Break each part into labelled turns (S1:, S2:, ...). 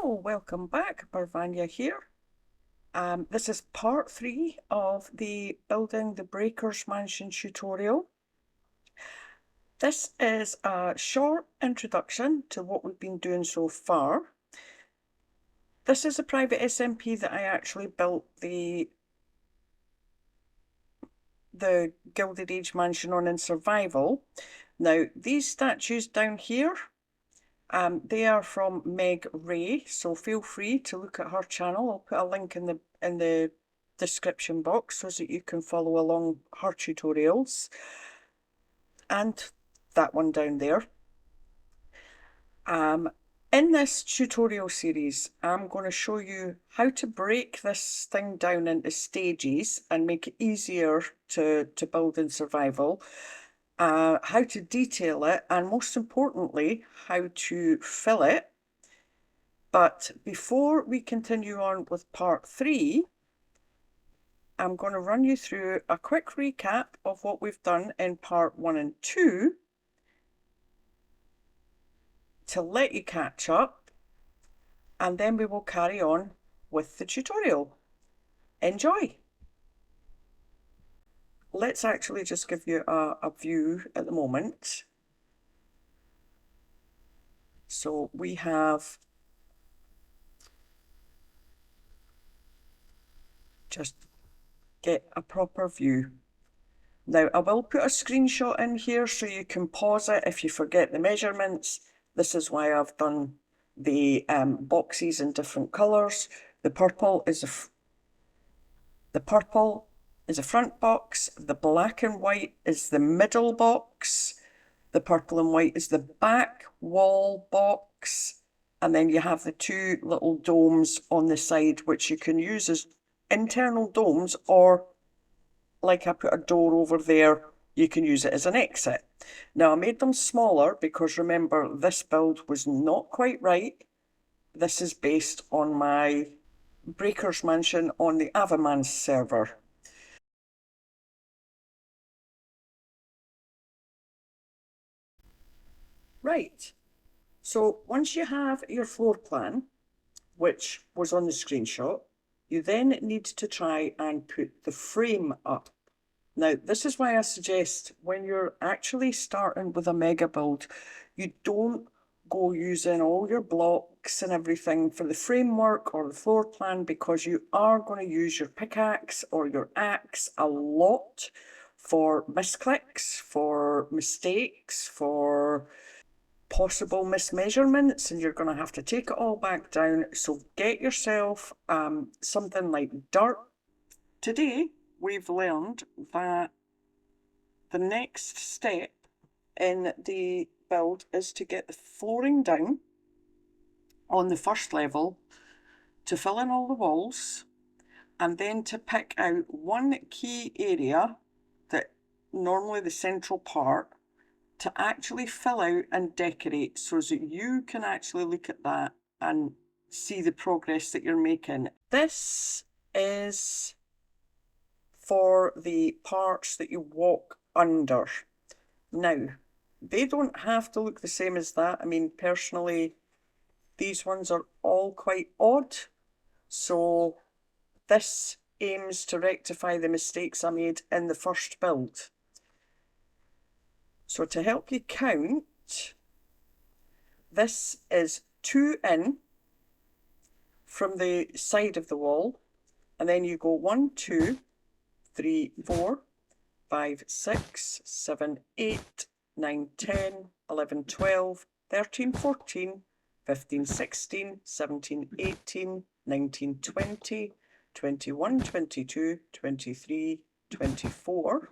S1: So, welcome back, Barvanya here. This is part 3 of the Building the Breaker's Mansion tutorial. This is a short introduction to what we've been doing so far. This is a private SMP that I actually built the Gilded Age mansion on in survival. Now, these statues down here, they are from Meg Ray, so feel free to look at her channel. I'll put a link in the description box so that you can follow along her tutorials. And that one down there. In this tutorial series, I'm going to show you how to break this thing down into stages and make it easier to build in survival. How to detail it, and most importantly, how to fill it. But before we continue on with part 3, I'm going to run you through a quick recap of what we've done in part 1 and 2 to let you catch up, and then we will carry on with the tutorial. Enjoy! Let's actually just give you a view at the moment. So we have just get a proper view. Now, I will put a screenshot in here so you can pause it if you forget the measurements. This is why I've done the boxes in different colours. The purple is a front box. The black and white is the middle box. The purple and white is the back wall box. And then you have the two little domes on the side, which you can use as internal domes, or like I put a door over there, you can use it as an exit. Now I made them smaller because remember, this build was not quite right. This is based on my Breaker's Mansion on the Avamans server. Right, so once you have your floor plan, which was on the screenshot, you then need to try and put the frame up. Now, this is why I suggest when you're actually starting with a mega build, you don't go using all your blocks and everything for the framework or the floor plan, because you are going to use your pickaxe or your axe a lot for misclicks, for mistakes, for possible mismeasurements, and you're going to have to take it all back down. So get yourself something like dirt. Today we've learned that the next step in the build is to get the flooring down on the first level, to fill in all the walls, and then to pick out one key area, that normally the central part, to actually fill out and decorate so that you can actually look at that and see the progress that you're making. This is for the parts that you walk under. Now, they don't have to look the same as that. I mean, personally, these ones are all quite odd. So this aims to rectify the mistakes I made in the first build. So to help you count, this is 2 in from the side of the wall, and then you go 1, 2, 3, 4, 5, 6, 7, 8, 9, 10, 11, 12, 13, 14, 15, 16, 17, 18, 19, 20, 21, 22, 23, 24,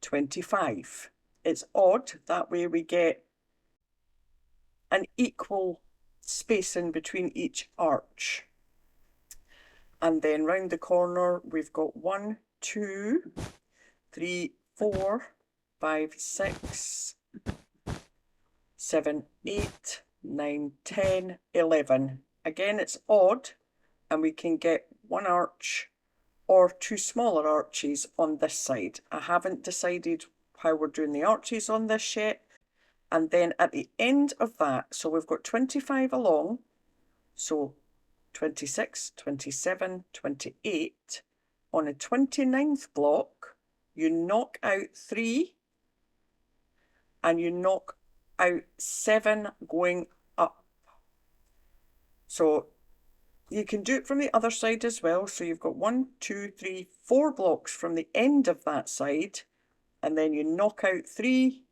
S1: 25. It's odd, that way we get an equal spacing between each arch. And then round the corner we've got 1, 2, 3, 4, 5, 6, 7, 8, 9, 10, 11. Again, it's odd, and we can get one arch or two smaller arches on this side. I haven't decided how we're doing the arches on this yet. And then at the end of that, so we've got 25 along, So 26, 27, 28. On a 29th block, you knock out 3 and you knock out 7 going up. So you can do it from the other side as well. So you've got 1, 2, 3, 4 blocks from the end of that side, and then you knock out 3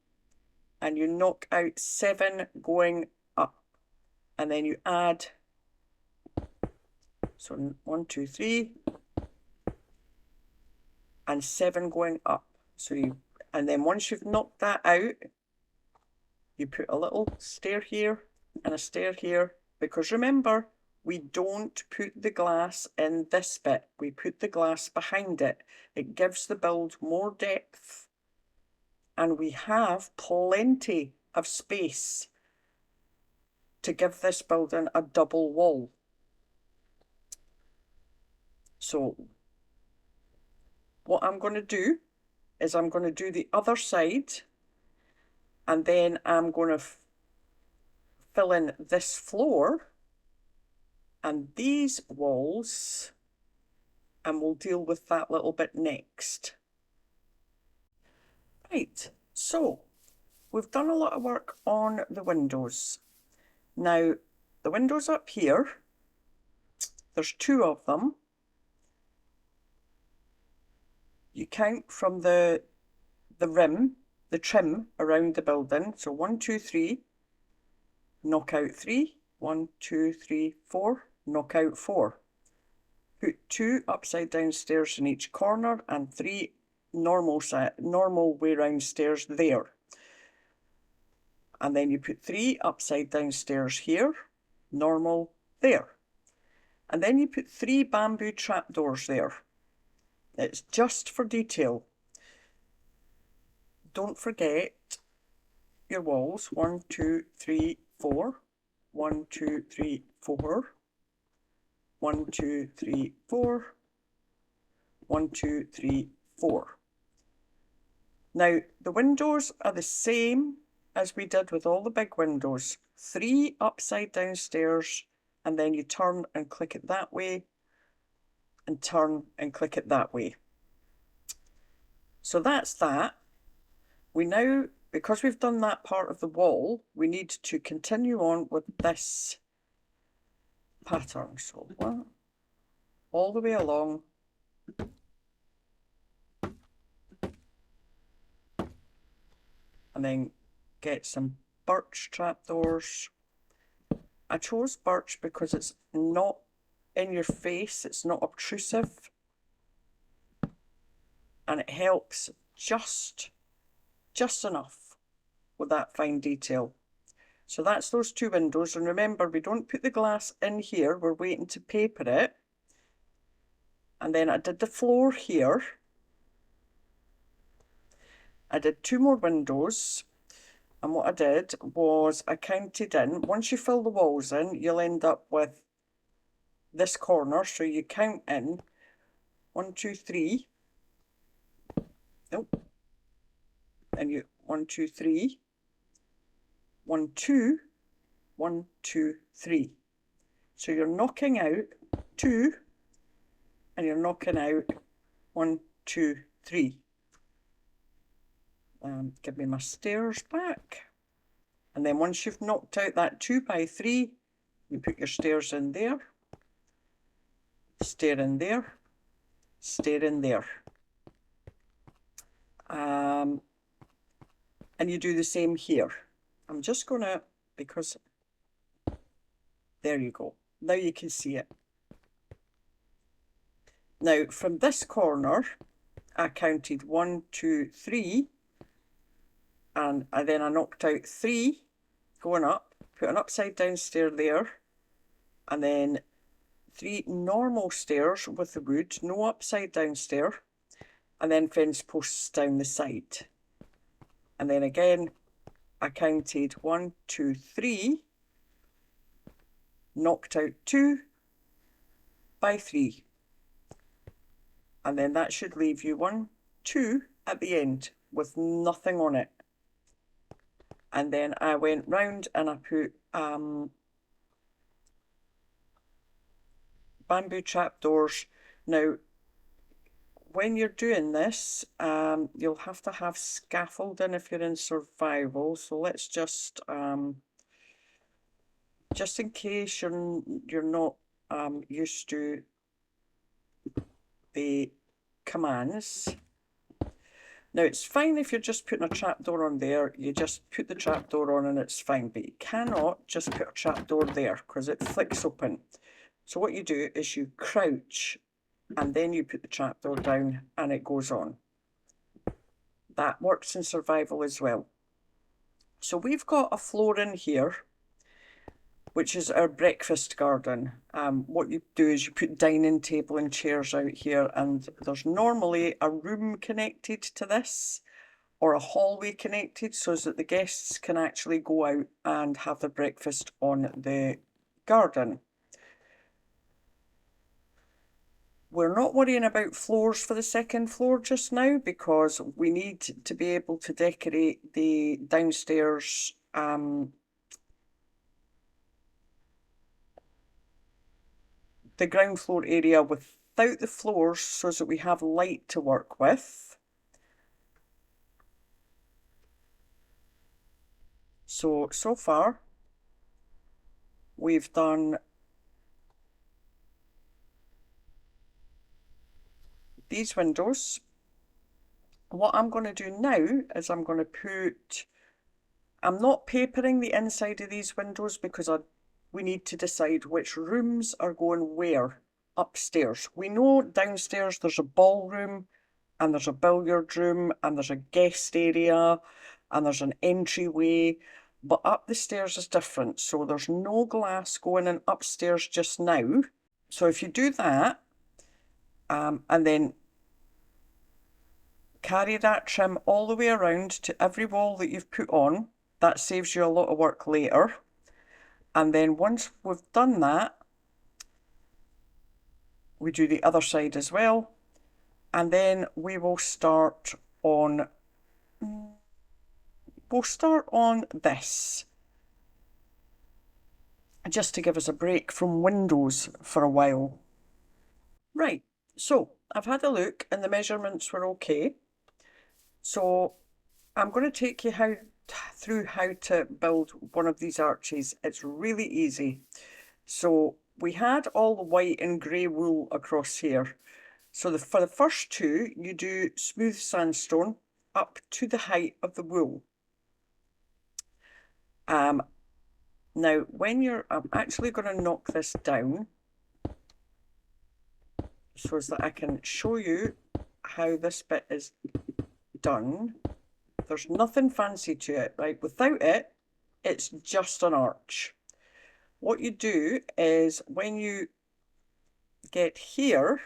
S1: and you knock out 7 going up, and then you add, so 1, 2, 3 and 7 going up. So you, and then once you've knocked that out, you put a little stair here and a stair here, because remember, we don't put the glass in this bit, we put the glass behind it. It gives the build more depth, and we have plenty of space to give this building a double wall. So what I'm going to do is I'm going to do the other side, and then I'm going to fill in this floor and these walls, and we'll deal with that little bit next. Right, so we've done a lot of work on the windows. Now, the windows up here, there's 2 of them. You count from the rim, the trim around the building. So 1, 2, 3, knock out 3, 1, 2, 3, 4, knock out 4. Put 2 upside down stairs in each corner and 3 normal way round stairs there. And then you put 3 upside down stairs here, normal there. And then you put 3 bamboo trapdoors there. It's just for detail. Don't forget your walls. 1, 2, 3, 4. 1, 2, 3, 4. 1, 2, 3, 4. 1, 2, 3, 4. Now, the windows are the same as we did with all the big windows. 3 upside down stairs, and then you turn and click it that way, and turn and click it that way. So that's that. We now, because we've done that part of the wall, we need to continue on with this pattern. So one, all the way along, and then get some birch trapdoors. I chose birch because it's not in your face, it's not obtrusive, and it helps just enough with that fine detail. So that's those 2 windows, and remember, we don't put the glass in here, we're waiting to paper it. And then I did the floor here. I did 2 more windows, and what I did was I counted in, once you fill the walls in, you'll end up with this corner, so you count in 1, 2, 3. Nope. And you 1, 2, 3. 1, 2. 1, 2, 3. So you're knocking out 2, and you're knocking out 1, 2, 3. Give me my stairs back. And then once you've knocked out that 2 by 3, you put your stairs in there, stair in there, stair in there. And you do the same here. I'm just gonna, because there you go. Now you can see it. Now from this corner, I counted 1, 2, 3, and then I knocked out 3 going up, put an upside down stair there, and then 3 normal stairs with the wood, no upside down stair, and then fence posts down the side. And then again, I counted 1, 2, 3, knocked out 2 by 3. And then that should leave you 1, 2 at the end with nothing on it. And then I went round and I put bamboo trapdoors. Now, when you're doing this, you'll have to have scaffolding if you're in survival. So let's just in case you're not used to the commands. Now it's fine if you're just putting a trapdoor on there, you just put the trapdoor on and it's fine, but you cannot just put a trapdoor there because it flicks open. So what you do is you crouch and then you put the trapdoor down and it goes on. That works in survival as well. So we've got a floor in here, which is our breakfast garden. What you do is you put dining table and chairs out here, and there's normally a room connected to this or a hallway connected so that the guests can actually go out and have their breakfast on the garden. We're not worrying about floors for the second floor just now because we need to be able to decorate the downstairs the ground floor area without the floors so that we have light to work with. So far we've done these windows. What I'm going to do now is I'm not papering the inside of these windows because we need to decide which rooms are going where upstairs. We know downstairs there's a ballroom and there's a billiard room and there's a guest area and there's an entryway, but up the stairs is different. So there's no glass going in upstairs just now. So if you do that, and then carry that trim all the way around to every wall that you've put on, that saves you a lot of work later. And then once we've done that, we do the other side as well. And then we will start on, this, just to give us a break from windows for a while. Right, so I've had a look and the measurements were okay. So I'm going to take you through how to build one of these arches. It's really easy. So we had all the white and grey wool across here. So for the first two, you do smooth sandstone up to the height of the wool. Now when I'm actually going to knock this down so that I can show you how this bit is done. There's nothing fancy to it, right? Without it, it's just an arch. What you do is when you get here,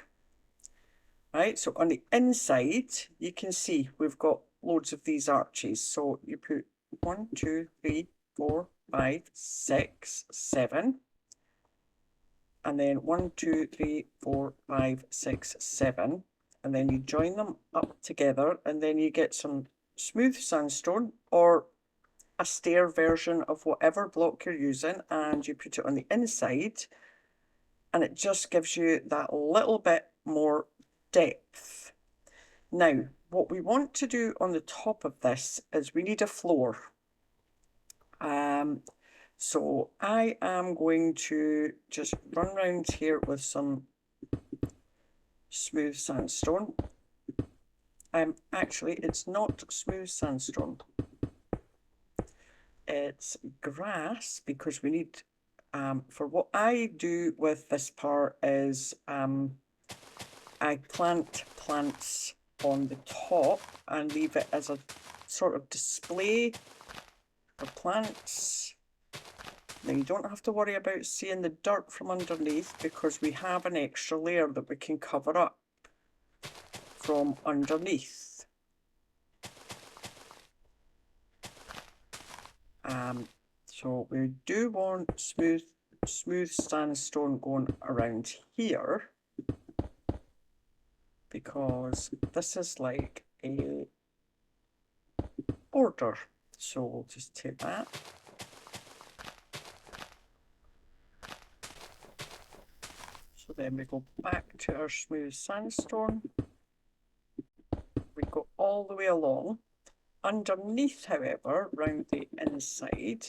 S1: right, so on the inside, you can see we've got loads of these arches. So you put 1, 2, 3, 4, 5, 6, 7. And then 1, 2, 3, 4, 5, 6, 7. And then you join them up together and then you get some smooth sandstone or a stair version of whatever block you're using, and you put it on the inside and it just gives you that little bit more depth. Now, what we want to do on the top of this is we need a floor. So I am going to just run around here with some smooth sandstone. Actually, it's not smooth sandstone. It's grass, because we need, for what I do with this part is I plant plants on the top and leave it as a sort of display for plants. Now you don't have to worry about seeing the dirt from underneath because we have an extra layer that we can cover up from underneath. So we do want smooth sandstone going around here because this is like a border. So we'll just take that. So then we go back to our smooth sandstone. We go all the way along. Underneath, however, round the inside,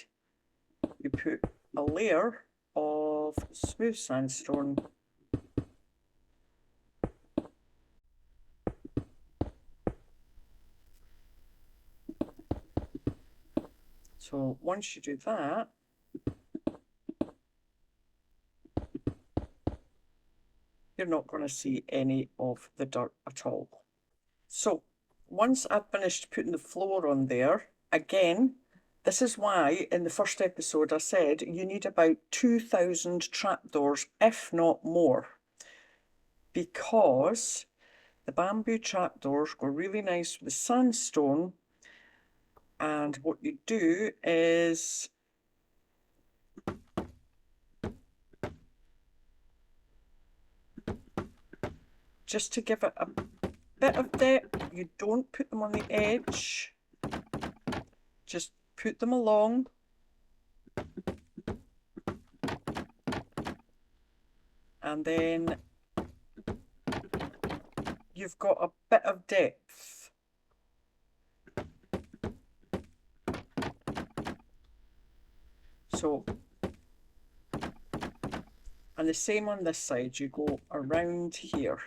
S1: you put a layer of smooth sandstone. So once you do that, you're not going to see any of the dirt at all. So once I've finished putting the floor on there, again, this is why in the first episode I said you need about 2,000 trapdoors, if not more, because the bamboo trapdoors go really nice with the sandstone. And what you do is just to give it a bit of depth, you don't put them on the edge, just put them along. And then you've got a bit of depth. So, and the same on this side, you go around here.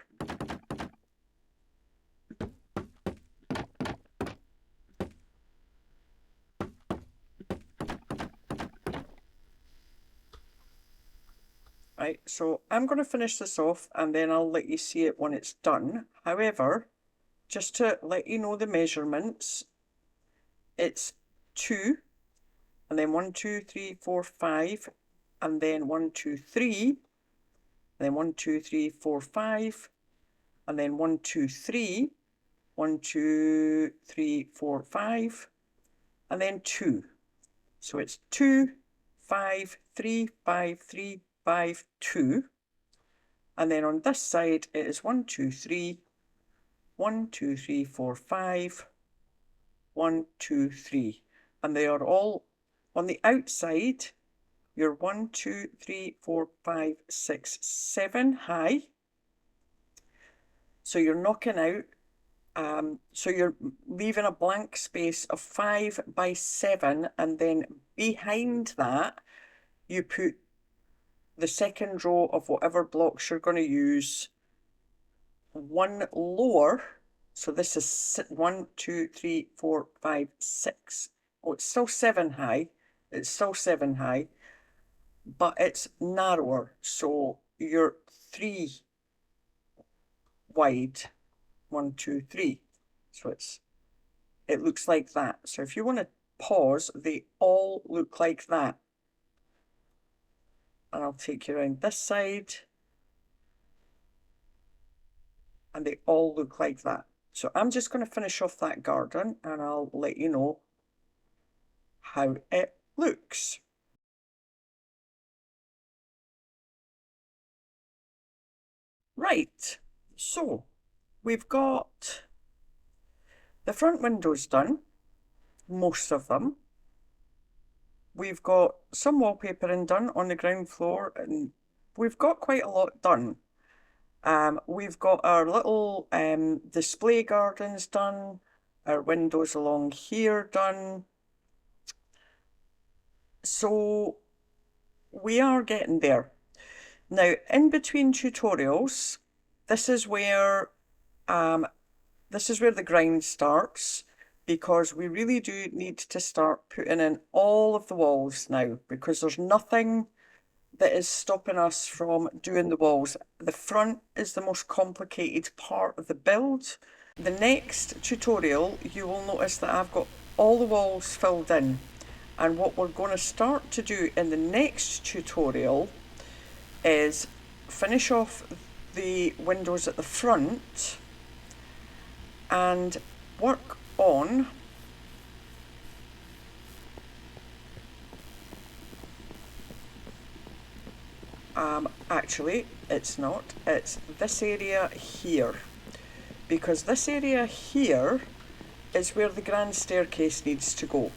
S1: Right, so I'm going to finish this off and then I'll let you see it when it's done. However, just to let you know the measurements, it's 2, and then 1, 2, 3, 4, 5, and then 1, 2, 3, and then 1, 2, 3, 4, 5, and then 1, 2, 3, 1, 2, 3, 4, 5, and then 2. So it's 2, 5, 3, 5, 3, 5, 2. And then on this side it is 1, 2, 3, 1, 2, 3, 4, 5, 1, 2, 3. And they are all on the outside. You're 1, 2, 3, 4, 5, 6, 7 high. So you're knocking out, so you're leaving a blank space of 5 by 7, and then behind that you put the second row of whatever blocks you're going to use, one lower. So this is 1, 2, 3, 4, 5, 6. Oh, it's still 7 high. It's still 7 high, but it's narrower. So you're 3 wide. 1, 2, 3. So it looks like that. So if you want to pause, they all look like that. And I'll take you around this side. And they all look like that. So I'm just going to finish off that garden and I'll let you know how it looks. Right, so we've got the front windows done, most of them. We've got some wallpapering done on the ground floor, and we've got quite a lot done. We've got our little display gardens done, our windows along here done. So we are getting there. Now, in between tutorials, this is where the grind starts, because we really do need to start putting in all of the walls now, because there's nothing that is stopping us from doing the walls. The front is the most complicated part of the build. The next tutorial, you will notice that I've got all the walls filled in, and what we're going to start to do in the next tutorial is finish off the windows at the front and work on actually it's not, it's this area here, because this area here is where the grand staircase needs to go.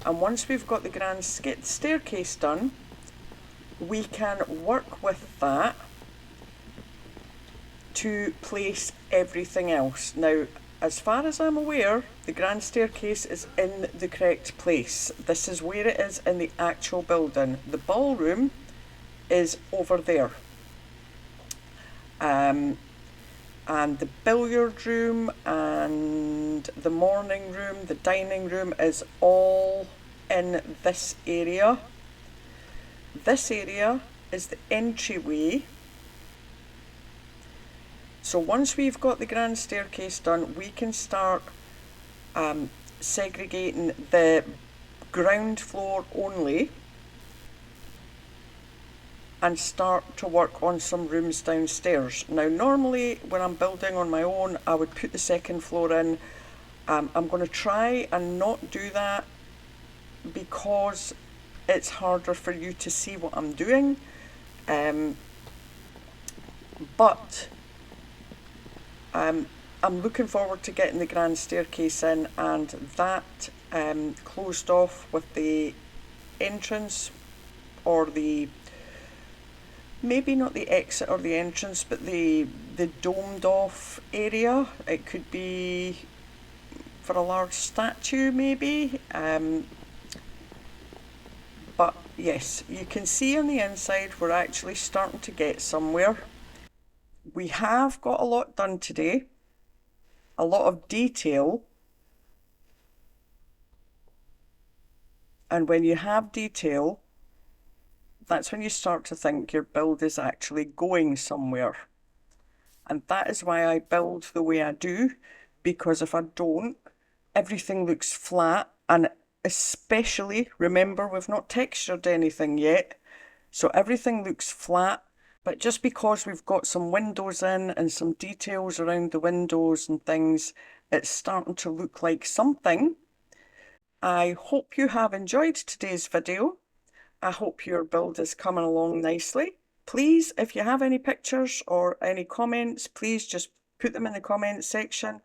S1: And once we've got the grand staircase done, we can work with that to place everything else. Now, as far as I'm aware, the grand staircase is in the correct place. This is where it is in the actual building. The ballroom is over there. And the billiard room and the morning room, the dining room is all in this area. This area is the entryway. So once we've got the grand staircase done, we can start segregating the ground floor only and start to work on some rooms downstairs. Now normally when I'm building on my own, I would put the second floor in. I'm going to try and not do that because it's harder for you to see what I'm doing. But I'm looking forward to getting the grand staircase in and that closed off with the entrance, or the, maybe not the exit or the entrance, but the domed off area. It could be for a large statue maybe. But yes, you can see on the inside we're actually starting to get somewhere. We have got a lot done today, a lot of detail. And when you have detail, that's when you start to think your build is actually going somewhere. And that is why I build the way I do, because if I don't, everything looks flat. And especially, remember, we've not textured anything yet, so everything looks flat. But just because we've got some windows in and some details around the windows and things, it's starting to look like something. I hope you have enjoyed today's video. I hope your build is coming along nicely. Please, if you have any pictures or any comments, please just put them in the comments section.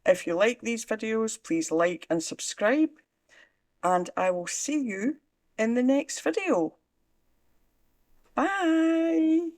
S1: If you like these videos, please like and subscribe. And I will see you in the next video. Bye!